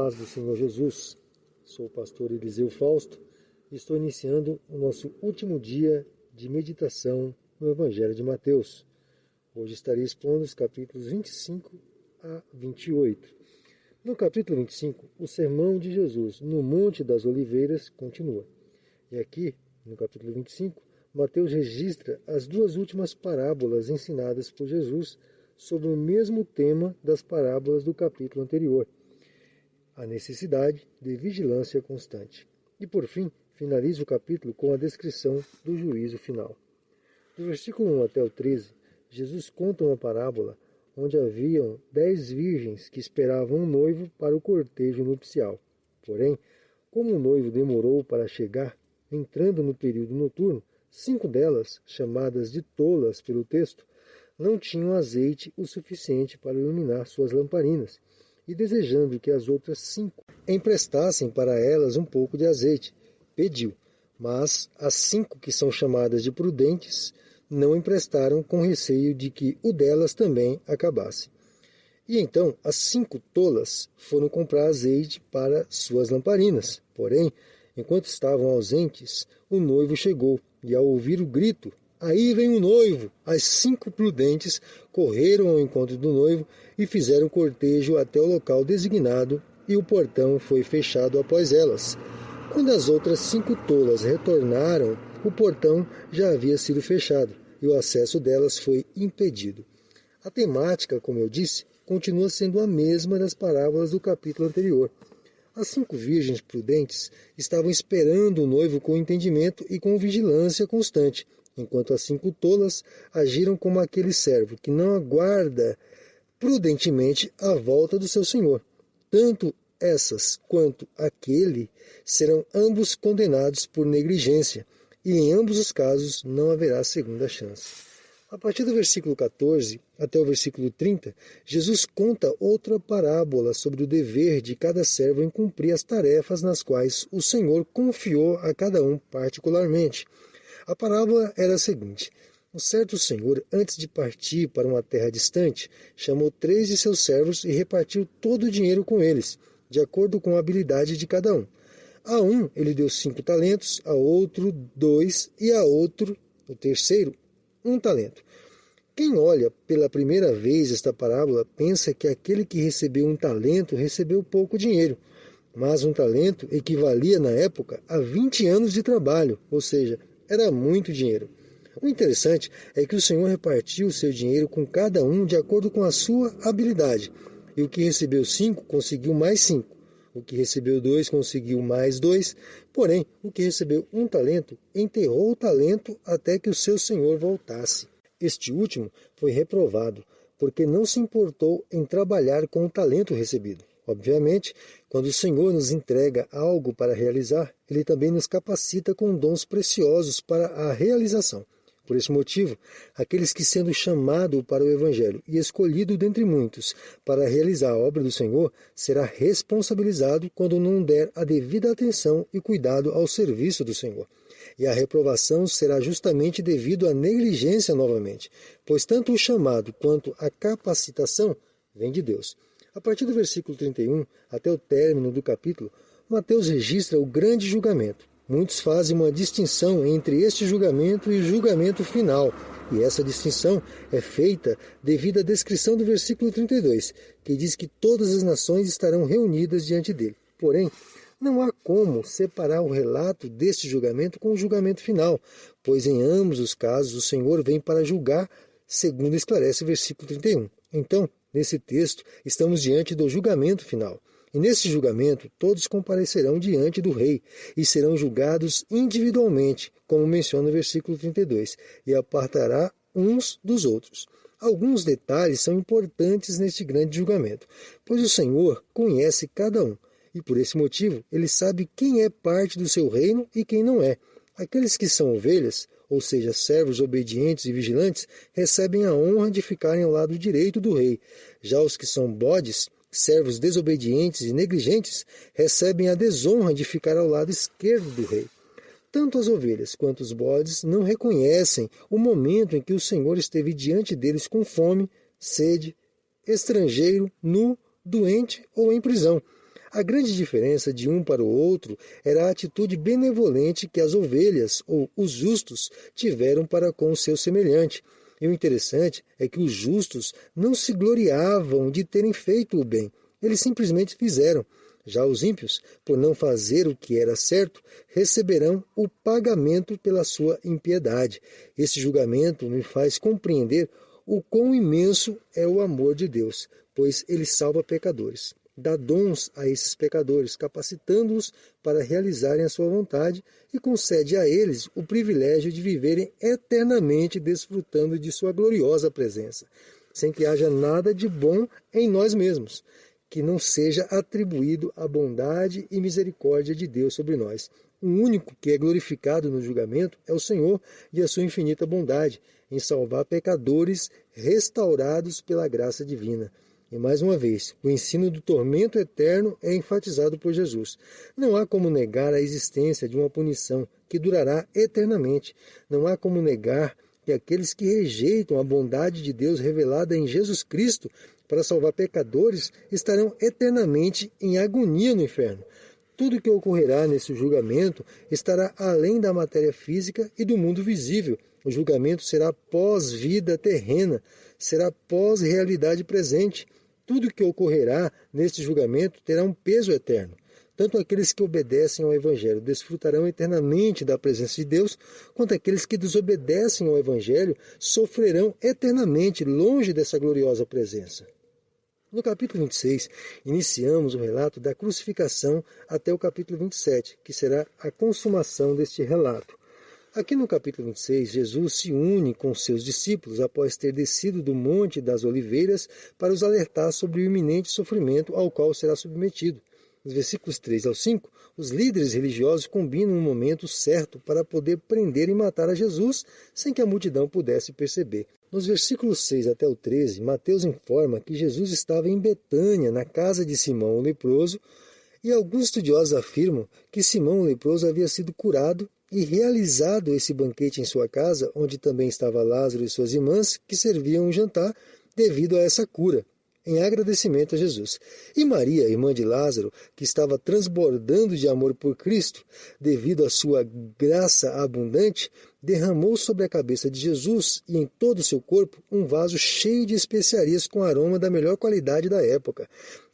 paz do Senhor Jesus. Sou o pastor Eliseu Fausto e estou iniciando o nosso último dia de meditação no Evangelho de Mateus. Hoje estarei expondo os capítulos 25 a 28. No capítulo 25, o sermão de Jesus no Monte das Oliveiras continua. E aqui, no capítulo 25, Mateus registra as duas últimas parábolas ensinadas por Jesus sobre o mesmo tema das parábolas do capítulo anterior, a necessidade de vigilância constante. E, por fim, finaliza o capítulo com a descrição do juízo final. Do versículo 1 até o 13, Jesus conta uma parábola onde haviam 10 virgens que esperavam um noivo para o cortejo nupcial. Porém, como o noivo demorou para chegar, entrando no período noturno, 5 delas, chamadas de tolas pelo texto, não tinham azeite o suficiente para iluminar suas lamparinas, e desejando que as outras 5 emprestassem para elas um pouco de azeite, pediu. Mas as 5 que são chamadas de prudentes não emprestaram, com receio de que o delas também acabasse. E então as 5 tolas foram comprar azeite para suas lamparinas. Porém, enquanto estavam ausentes, o noivo chegou, e ao ouvir o grito, "Aí vem o noivo!", as 5 prudentes correram ao encontro do noivo e fizeram cortejo até o local designado, e o portão foi fechado após elas. Quando as outras 5 tolas retornaram, o portão já havia sido fechado e o acesso delas foi impedido. A temática, como eu disse, continua sendo a mesma das parábolas do capítulo anterior. As 5 virgens prudentes estavam esperando o noivo com entendimento e com vigilância constante, enquanto as 5 tolas agiram como aquele servo que não aguarda prudentemente a volta do seu senhor. Tanto essas quanto aquele serão ambos condenados por negligência, e em ambos os casos não haverá segunda chance. A partir do versículo 14 até o versículo 30, Jesus conta outra parábola sobre o dever de cada servo em cumprir as tarefas nas quais o Senhor confiou a cada um particularmente. A parábola era a seguinte: um certo senhor, antes de partir para uma terra distante, chamou 3 de seus servos e repartiu todo o dinheiro com eles, de acordo com a habilidade de cada um. A um ele deu 5 talentos, a outro 2 e a outro, o terceiro, 1 talento. Quem olha pela primeira vez esta parábola pensa que aquele que recebeu 1 talento recebeu pouco dinheiro, mas 1 talento equivalia na época a 20 anos de trabalho, ou seja, era muito dinheiro. O interessante é que o Senhor repartiu o seu dinheiro com cada um de acordo com a sua habilidade, e o que recebeu 5 conseguiu mais 5. O que recebeu 2 conseguiu mais 2, porém, o que recebeu 1 talento enterrou o talento até que o seu senhor voltasse. Este último foi reprovado, porque não se importou em trabalhar com o talento recebido. Obviamente, quando o Senhor nos entrega algo para realizar, Ele também nos capacita com dons preciosos para a realização. Por esse motivo, aqueles que, sendo chamado para o Evangelho e escolhido dentre muitos para realizar a obra do Senhor, será responsabilizado quando não der a devida atenção e cuidado ao serviço do Senhor. E a reprovação será justamente devido à negligência novamente, pois tanto o chamado quanto a capacitação vem de Deus. A partir do versículo 31 até o término do capítulo, Mateus registra o grande julgamento. Muitos fazem uma distinção entre este julgamento e o julgamento final, e essa distinção é feita devido à descrição do versículo 32, que diz que todas as nações estarão reunidas diante dele. Porém, não há como separar o relato deste julgamento com o julgamento final, pois em ambos os casos o Senhor vem para julgar, segundo esclarece o versículo 31. Então, nesse texto, estamos diante do julgamento final. E nesse julgamento, todos comparecerão diante do rei e serão julgados individualmente, como menciona o versículo 32, e apartará uns dos outros. Alguns detalhes são importantes neste grande julgamento, pois o Senhor conhece cada um, e por esse motivo ele sabe quem é parte do seu reino e quem não é. Aqueles que são ovelhas, ou seja, servos obedientes e vigilantes, recebem a honra de ficarem ao lado direito do rei. Já os que são bodes, servos desobedientes e negligentes, recebem a desonra de ficar ao lado esquerdo do rei. Tanto as ovelhas quanto os bodes não reconhecem o momento em que o Senhor esteve diante deles com fome, sede, estrangeiro, nu, doente ou em prisão. A grande diferença de um para o outro era a atitude benevolente que as ovelhas, ou os justos, tiveram para com o seu semelhante. E o interessante é que os justos não se gloriavam de terem feito o bem, eles simplesmente fizeram. Já os ímpios, por não fazer o que era certo, receberão o pagamento pela sua impiedade. Esse julgamento me faz compreender o quão imenso é o amor de Deus, pois ele salva pecadores. Dá dons a esses pecadores, capacitando-os para realizarem a sua vontade e concede a eles o privilégio de viverem eternamente desfrutando de sua gloriosa presença, sem que haja nada de bom em nós mesmos, que não seja atribuído à bondade e misericórdia de Deus sobre nós. O único que é glorificado no julgamento é o Senhor e a sua infinita bondade em salvar pecadores restaurados pela graça divina. E mais uma vez, o ensino do tormento eterno é enfatizado por Jesus. Não há como negar a existência de uma punição que durará eternamente. Não há como negar que aqueles que rejeitam a bondade de Deus revelada em Jesus Cristo para salvar pecadores estarão eternamente em agonia no inferno. Tudo que ocorrerá nesse julgamento estará além da matéria física e do mundo visível. O julgamento será pós-vida terrena, será pós-realidade presente. Tudo que ocorrerá neste julgamento terá um peso eterno. Tanto aqueles que obedecem ao Evangelho desfrutarão eternamente da presença de Deus, quanto aqueles que desobedecem ao Evangelho sofrerão eternamente longe dessa gloriosa presença. No capítulo 26, iniciamos o relato da crucificação até o capítulo 27, que será a consumação deste relato. Aqui no capítulo 26, Jesus se une com seus discípulos após ter descido do Monte das Oliveiras para os alertar sobre o iminente sofrimento ao qual será submetido. Nos versículos 3 ao 5, os líderes religiosos combinam um momento certo para poder prender e matar a Jesus sem que a multidão pudesse perceber. Nos versículos 6 até o 13, Mateus informa que Jesus estava em Betânia, na casa de Simão o leproso, e alguns estudiosos afirmam que Simão o leproso havia sido curado e realizado esse banquete em sua casa, onde também estava Lázaro e suas irmãs, que serviam um jantar devido a essa cura, em agradecimento a Jesus. E Maria, irmã de Lázaro, que estava transbordando de amor por Cristo, devido à sua graça abundante, derramou sobre a cabeça de Jesus e em todo o seu corpo um vaso cheio de especiarias com aroma da melhor qualidade da época.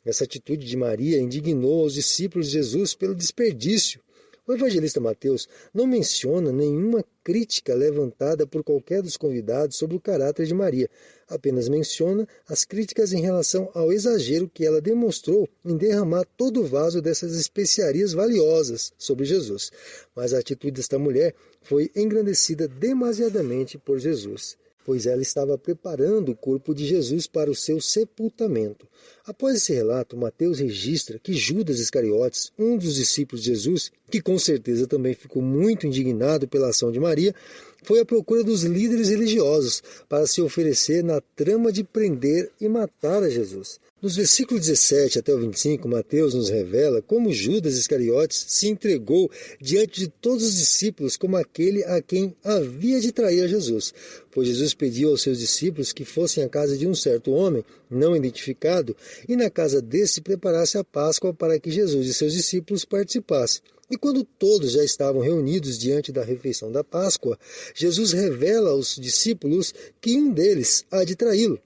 Essa atitude de Maria indignou os discípulos de Jesus pelo desperdício. O evangelista Mateus não menciona nenhuma crítica levantada por qualquer dos convidados sobre o caráter de Maria, apenas menciona as críticas em relação ao exagero que ela demonstrou em derramar todo o vaso dessas especiarias valiosas sobre Jesus. Mas a atitude desta mulher foi engrandecida demasiadamente por Jesus, pois ela estava preparando o corpo de Jesus para o seu sepultamento. Após esse relato, Mateus registra que Judas Iscariotes, um dos discípulos de Jesus, que com certeza também ficou muito indignado pela ação de Maria, foi à procura dos líderes religiosos para se oferecer na trama de prender e matar a Jesus. Nos versículos 17 até o 25, Mateus nos revela como Judas Iscariotes se entregou diante de todos os discípulos como aquele a quem havia de trair a Jesus. Pois Jesus pediu aos seus discípulos que fossem à casa de um certo homem, não identificado, e na casa desse preparasse a Páscoa para que Jesus e seus discípulos participassem. E quando todos já estavam reunidos diante da refeição da Páscoa, Jesus revela aos discípulos que um deles há de traí-lo.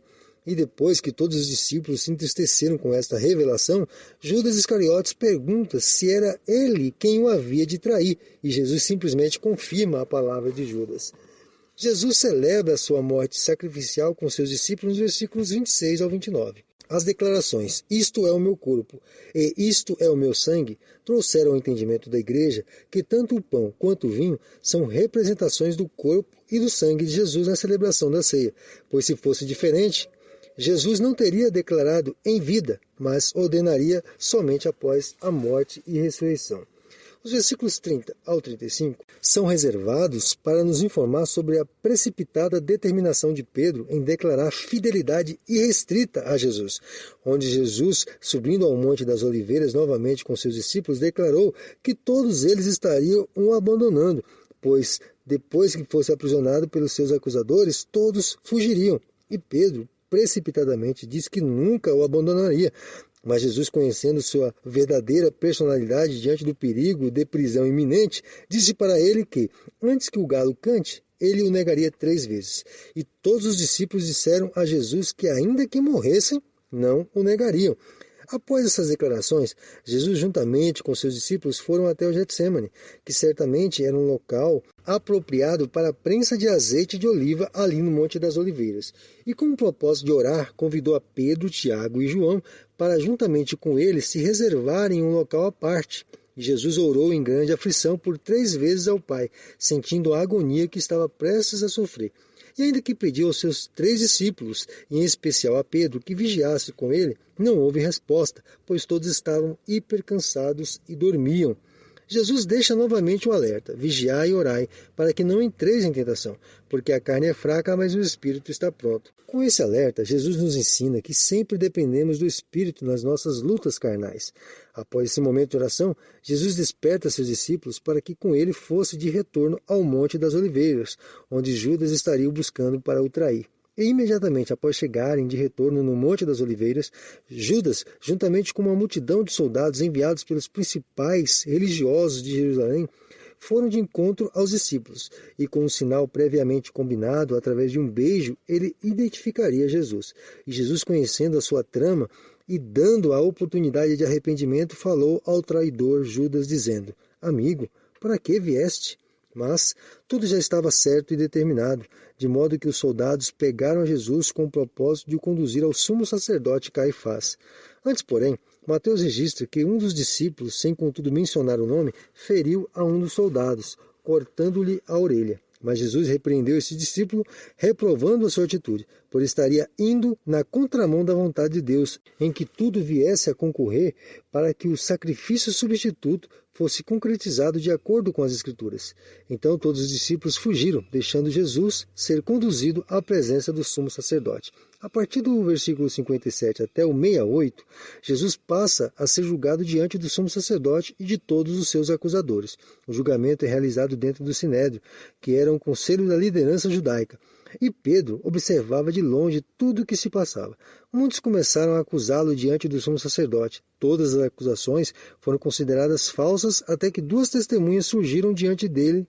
E depois que todos os discípulos se entristeceram com esta revelação, Judas Iscariotes pergunta se era ele quem o havia de trair, e Jesus simplesmente confirma a palavra de Judas. Jesus celebra a sua morte sacrificial com seus discípulos nos versículos 26 ao 29. As declarações, isto é o meu corpo e isto é o meu sangue, trouxeram ao entendimento da igreja que tanto o pão quanto o vinho são representações do corpo e do sangue de Jesus na celebração da ceia, pois se fosse diferente, Jesus não teria declarado em vida, mas ordenaria somente após a morte e ressurreição. Os versículos 30 ao 35 são reservados para nos informar sobre a precipitada determinação de Pedro em declarar fidelidade irrestrita a Jesus, onde Jesus, subindo ao Monte das Oliveiras novamente com seus discípulos, declarou que todos eles estariam o abandonando, pois depois que fosse aprisionado pelos seus acusadores, todos fugiriam. E Pedro precipitadamente diz que nunca o abandonaria. Mas Jesus, conhecendo sua verdadeira personalidade diante do perigo de prisão iminente, disse para ele que, antes que o galo cante, ele o negaria 3 vezes. E todos os discípulos disseram a Jesus que, ainda que morressem, não o negariam. Após essas declarações, Jesus, juntamente com seus discípulos, foram até o Getsêmani, que certamente era um local apropriado para a prensa de azeite de oliva ali no Monte das Oliveiras. E com o propósito de orar, convidou a Pedro, Tiago e João para, juntamente com eles, se reservarem um local à parte. E Jesus orou em grande aflição por 3 vezes ao Pai, sentindo a agonia que estava prestes a sofrer. E ainda que pediu aos seus 3 discípulos, e em especial a Pedro, que vigiasse com ele, não houve resposta, pois todos estavam hipercansados e dormiam. Jesus deixa novamente o alerta: vigiai e orai, para que não entreis em tentação, porque a carne é fraca, mas o espírito está pronto. Com esse alerta, Jesus nos ensina que sempre dependemos do espírito nas nossas lutas carnais. Após esse momento de oração, Jesus desperta seus discípulos para que com ele fosse de retorno ao Monte das Oliveiras, onde Judas estaria o buscando para o trair. E imediatamente após chegarem de retorno no Monte das Oliveiras, Judas, juntamente com uma multidão de soldados enviados pelos principais religiosos de Jerusalém, foram de encontro aos discípulos, e com um sinal previamente combinado, através de um beijo, ele identificaria Jesus. E Jesus, conhecendo a sua trama e dando a oportunidade de arrependimento, falou ao traidor Judas, dizendo: Amigo, para que vieste? Mas tudo já estava certo e determinado, de modo que os soldados pegaram a Jesus com o propósito de o conduzir ao sumo sacerdote Caifás. Antes, porém, Mateus registra que um dos discípulos, sem contudo mencionar o nome, feriu a um dos soldados, cortando-lhe a orelha. Mas Jesus repreendeu esse discípulo, reprovando a sua atitude, pois estaria indo na contramão da vontade de Deus, em que tudo viesse a concorrer para que o sacrifício substituto fosse concretizado de acordo com as Escrituras. Então todos os discípulos fugiram, deixando Jesus ser conduzido à presença do sumo sacerdote. A partir do versículo 57 até o 68, Jesus passa a ser julgado diante do sumo sacerdote e de todos os seus acusadores. O julgamento é realizado dentro do Sinédrio, que era um conselho da liderança judaica. E Pedro observava de longe tudo o que se passava. Muitos começaram a acusá-lo diante do sumo sacerdote. Todas as acusações foram consideradas falsas até que 2 testemunhas surgiram diante dele,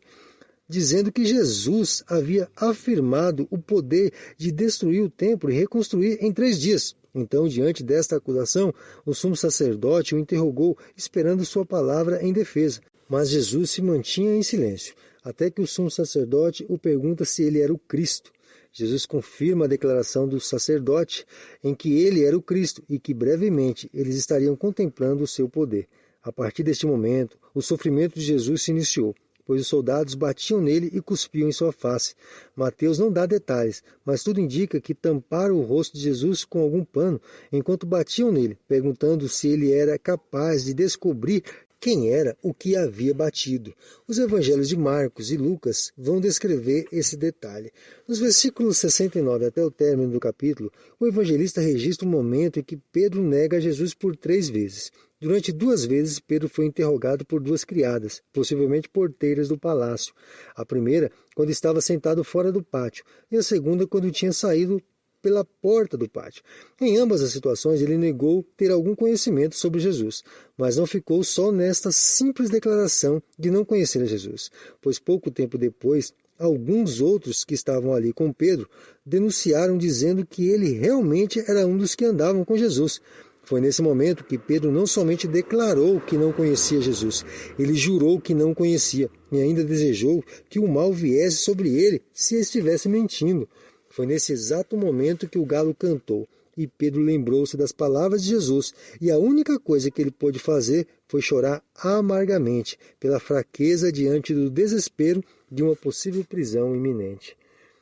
dizendo que Jesus havia afirmado o poder de destruir o templo e reconstruir em 3 dias. Então, diante desta acusação, o sumo sacerdote o interrogou, esperando sua palavra em defesa. Mas Jesus se mantinha em silêncio, até que o sumo sacerdote o pergunta se ele era o Cristo. Jesus confirma a declaração do sacerdote em que ele era o Cristo e que brevemente eles estariam contemplando o seu poder. A partir deste momento, o sofrimento de Jesus se iniciou, pois os soldados batiam nele e cuspiam em sua face. Mateus não dá detalhes, mas tudo indica que tamparam o rosto de Jesus com algum pano enquanto batiam nele, perguntando se ele era capaz de descobrir quem era o que havia batido. Os evangelhos de Marcos e Lucas vão descrever esse detalhe. Nos versículos 69 até o término do capítulo, o evangelista registra um momento em que Pedro nega Jesus por 3 vezes. Durante 2 vezes, Pedro foi interrogado por 2 criadas, possivelmente porteiras do palácio. A primeira, quando estava sentado fora do pátio, e a segunda, quando tinha saído pela porta do pátio. Em ambas as situações, ele negou ter algum conhecimento sobre Jesus, mas não ficou só nesta simples declaração de não conhecer a Jesus, pois pouco tempo depois, alguns outros que estavam ali com Pedro denunciaram dizendo que ele realmente era um dos que andavam com Jesus. Foi nesse momento que Pedro não somente declarou que não conhecia Jesus, ele jurou que não conhecia e ainda desejou que o mal viesse sobre ele se estivesse mentindo. Foi nesse exato momento que o galo cantou, e Pedro lembrou-se das palavras de Jesus, e a única coisa que ele pôde fazer foi chorar amargamente pela fraqueza diante do desespero de uma possível prisão iminente.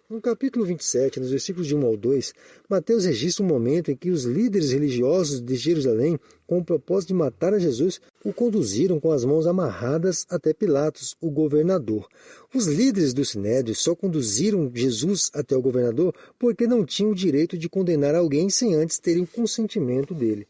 No capítulo 27, nos versículos de 1 ao 2, Mateus registra um momento em que os líderes religiosos de Jerusalém, com o propósito de matar a Jesus, o conduziram com as mãos amarradas até Pilatos, o governador. Os líderes do Sinédrio só conduziram Jesus até o governador porque não tinham o direito de condenar alguém sem antes terem o consentimento dele.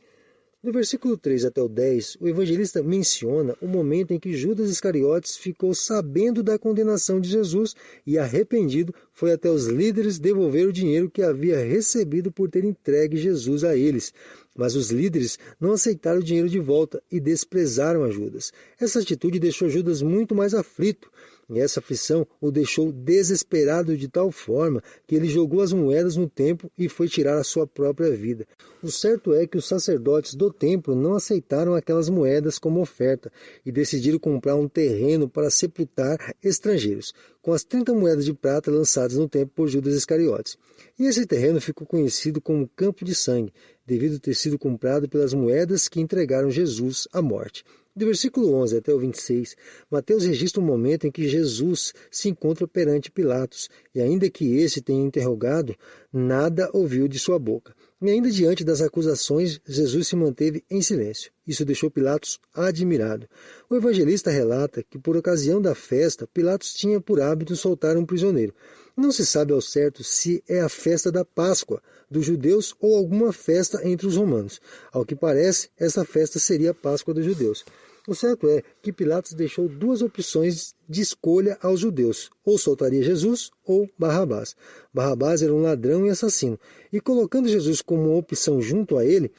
No versículo 3 até o 10, o evangelista menciona o momento em que Judas Iscariotes ficou sabendo da condenação de Jesus e, arrependido, foi até os líderes devolver o dinheiro que havia recebido por ter entregue Jesus a eles. Mas os líderes não aceitaram o dinheiro de volta e desprezaram a Judas. Essa atitude deixou Judas muito mais aflito. E essa aflição o deixou desesperado de tal forma que ele jogou as moedas no templo e foi tirar a sua própria vida. O certo é que os sacerdotes do templo não aceitaram aquelas moedas como oferta e decidiram comprar um terreno para sepultar estrangeiros, com as 30 moedas de prata lançadas no templo por Judas Iscariotes. E esse terreno ficou conhecido como Campo de Sangue, devido ter sido comprado pelas moedas que entregaram Jesus à morte. Do versículo 11 até o 26, Mateus registra um momento em que Jesus se encontra perante Pilatos, e ainda que este tenha interrogado, nada ouviu de sua boca. E ainda diante das acusações, Jesus se manteve em silêncio. Isso deixou Pilatos admirado. O evangelista relata que, por ocasião da festa, Pilatos tinha por hábito soltar um prisioneiro. Não se sabe ao certo se é a festa da Páscoa dos judeus ou alguma festa entre os romanos. Ao que parece, essa festa seria a Páscoa dos judeus. O certo é que Pilatos deixou duas opções de escolha aos judeus, ou soltaria Jesus ou Barrabás. Barrabás era um ladrão e assassino, e colocando Jesus como uma opção junto a ele,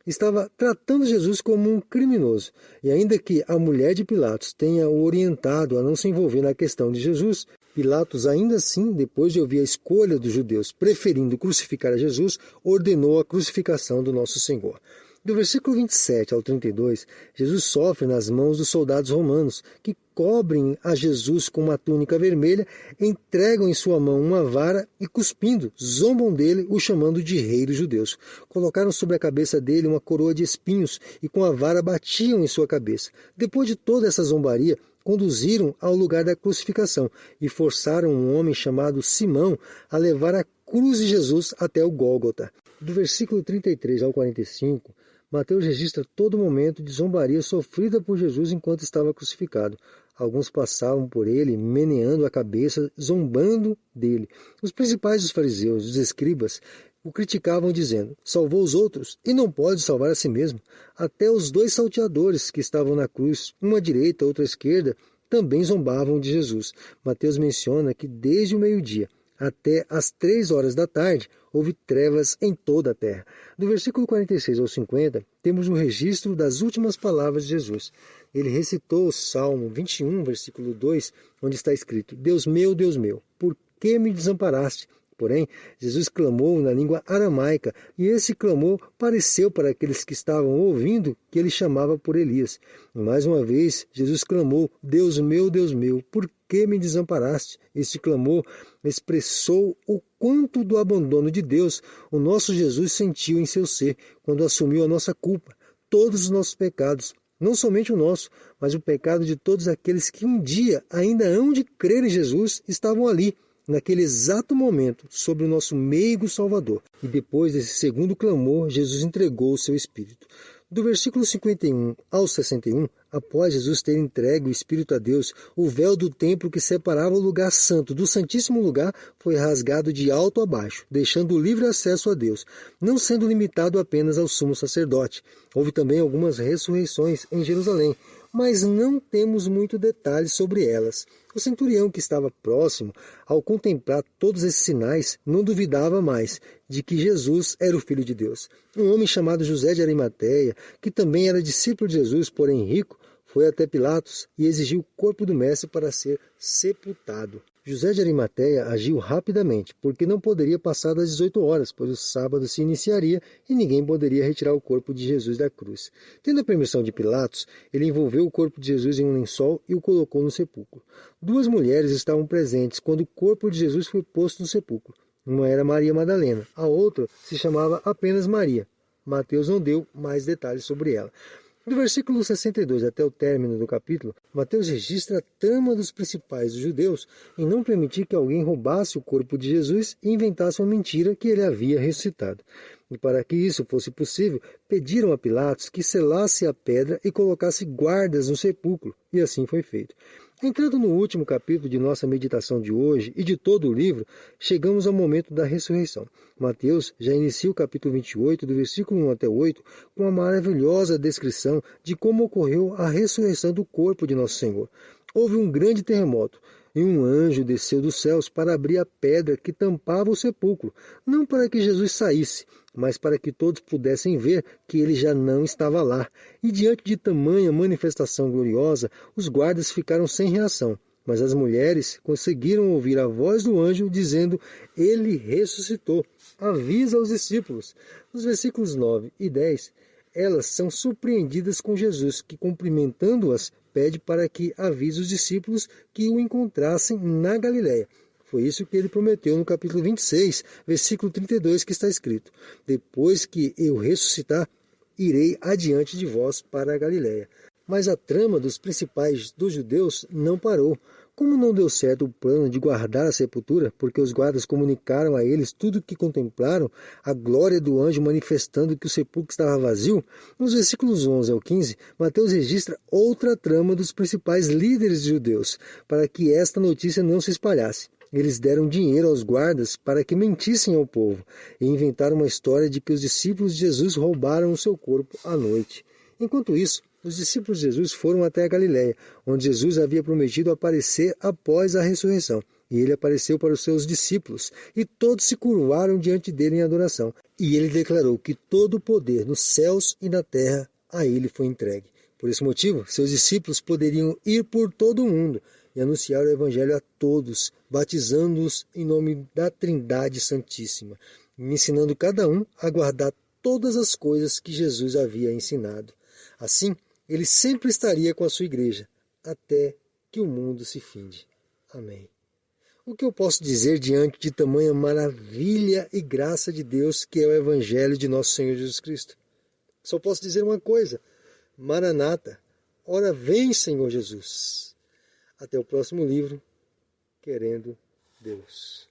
estava tratando Jesus como um criminoso. E ainda que a mulher de Pilatos tenha o orientado a não se envolver na questão de Jesus, Pilatos, ainda assim, depois de ouvir a escolha dos judeus, preferindo crucificar a Jesus, ordenou a crucificação do nosso Senhor. Do versículo 27 ao 32, Jesus sofre nas mãos dos soldados romanos, que cobrem a Jesus com uma túnica vermelha, entregam em sua mão uma vara e, cuspindo, zombam dele, o chamando de rei dos judeus. Colocaram sobre a cabeça dele uma coroa de espinhos e com a vara batiam em sua cabeça. Depois de toda essa zombaria, conduziram ao lugar da crucificação e forçaram um homem chamado Simão a levar a cruz de Jesus até o Gólgota. Do versículo 33 ao 45, Mateus registra todo momento de zombaria sofrida por Jesus enquanto estava crucificado. Alguns passavam por ele, meneando a cabeça, zombando dele. Os principais dos fariseus, os escribas, o criticavam dizendo: salvou os outros e não pode salvar a si mesmo. Até os dois salteadores que estavam na cruz, uma à direita, outra à esquerda, também zombavam de Jesus. Mateus menciona que desde o meio-dia até às 3 horas da tarde, houve trevas em toda a terra. Do versículo 46 ao 50, temos um registro das últimas palavras de Jesus. Ele recitou o Salmo 21, versículo 2, onde está escrito: Deus meu, por que me desamparaste? Porém, Jesus clamou na língua aramaica, e esse clamor pareceu para aqueles que estavam ouvindo que ele chamava por Elias. E mais uma vez, Jesus clamou: Deus meu, por que me desamparaste? Este clamor expressou o quanto do abandono de Deus o nosso Jesus sentiu em seu ser, quando assumiu a nossa culpa, todos os nossos pecados. Não somente o nosso, mas o pecado de todos aqueles que um dia ainda hão de crer em Jesus estavam ali, naquele exato momento, sobre o nosso meigo Salvador. E depois desse segundo clamor, Jesus entregou o seu Espírito. Do versículo 51 ao 61, após Jesus ter entregue o Espírito a Deus, o véu do templo que separava o lugar santo do Santíssimo Lugar foi rasgado de alto a baixo, deixando livre acesso a Deus, não sendo limitado apenas ao sumo sacerdote. Houve também algumas ressurreições em Jerusalém, mas não temos muito detalhes sobre elas. O centurião que estava próximo, ao contemplar todos esses sinais, não duvidava mais de que Jesus era o Filho de Deus. Um homem chamado José de Arimateia, que também era discípulo de Jesus, porém rico, foi até Pilatos e exigiu o corpo do mestre para ser sepultado. José de Arimateia agiu rapidamente, porque não poderia passar das 18 horas, pois o sábado se iniciaria e ninguém poderia retirar o corpo de Jesus da cruz. Tendo a permissão de Pilatos, ele envolveu o corpo de Jesus em um lençol e o colocou no sepulcro. 2 mulheres estavam presentes quando o corpo de Jesus foi posto no sepulcro. Uma era Maria Madalena, a outra se chamava apenas Maria. Mateus não deu mais detalhes sobre ela. Do versículo 62 até o término do capítulo, Mateus registra a trama dos principais dos judeus em não permitir que alguém roubasse o corpo de Jesus e inventasse uma mentira que ele havia ressuscitado. E para que isso fosse possível, pediram a Pilatos que selasse a pedra e colocasse guardas no sepulcro, e assim foi feito. Entrando no último capítulo de nossa meditação de hoje e de todo o livro, chegamos ao momento da ressurreição. Mateus já inicia o capítulo 28, do versículo 1 até 8, com uma maravilhosa descrição de como ocorreu a ressurreição do corpo de nosso Senhor. Houve um grande terremoto. E um anjo desceu dos céus para abrir a pedra que tampava o sepulcro, não para que Jesus saísse, mas para que todos pudessem ver que ele já não estava lá. E diante de tamanha manifestação gloriosa, os guardas ficaram sem reação. Mas as mulheres conseguiram ouvir a voz do anjo dizendo: ele ressuscitou. Avisa aos discípulos. Nos versículos 9 e 10, elas são surpreendidas com Jesus, que, cumprimentando-as, pede para que avise os discípulos que o encontrassem na Galiléia. Foi isso que ele prometeu no capítulo 26, versículo 32, que está escrito: depois que eu ressuscitar, irei adiante de vós para a Galiléia. Mas a trama dos principais dos judeus não parou. Como não deu certo o plano de guardar a sepultura, porque os guardas comunicaram a eles tudo o que contemplaram, a glória do anjo manifestando que o sepulcro estava vazio, nos versículos 11 ao 15, Mateus registra outra trama dos principais líderes judeus, para que esta notícia não se espalhasse. Eles deram dinheiro aos guardas para que mentissem ao povo e inventaram uma história de que os discípulos de Jesus roubaram o seu corpo à noite. Enquanto isso, os discípulos de Jesus foram até a Galiléia, onde Jesus havia prometido aparecer após a ressurreição. E ele apareceu para os seus discípulos, e todos se curvaram diante dele em adoração. E ele declarou que todo o poder nos céus e na terra a ele foi entregue. Por esse motivo, seus discípulos poderiam ir por todo o mundo e anunciar o Evangelho a todos, batizando-os em nome da Trindade Santíssima, e ensinando cada um a guardar todas as coisas que Jesus havia ensinado. Assim, ele sempre estaria com a sua igreja, até que o mundo se finde. Amém. O que eu posso dizer diante de tamanha maravilha e graça de Deus que é o Evangelho de nosso Senhor Jesus Cristo? Só posso dizer uma coisa: Maranata, ora vem, Senhor Jesus. Até o próximo livro, querendo Deus.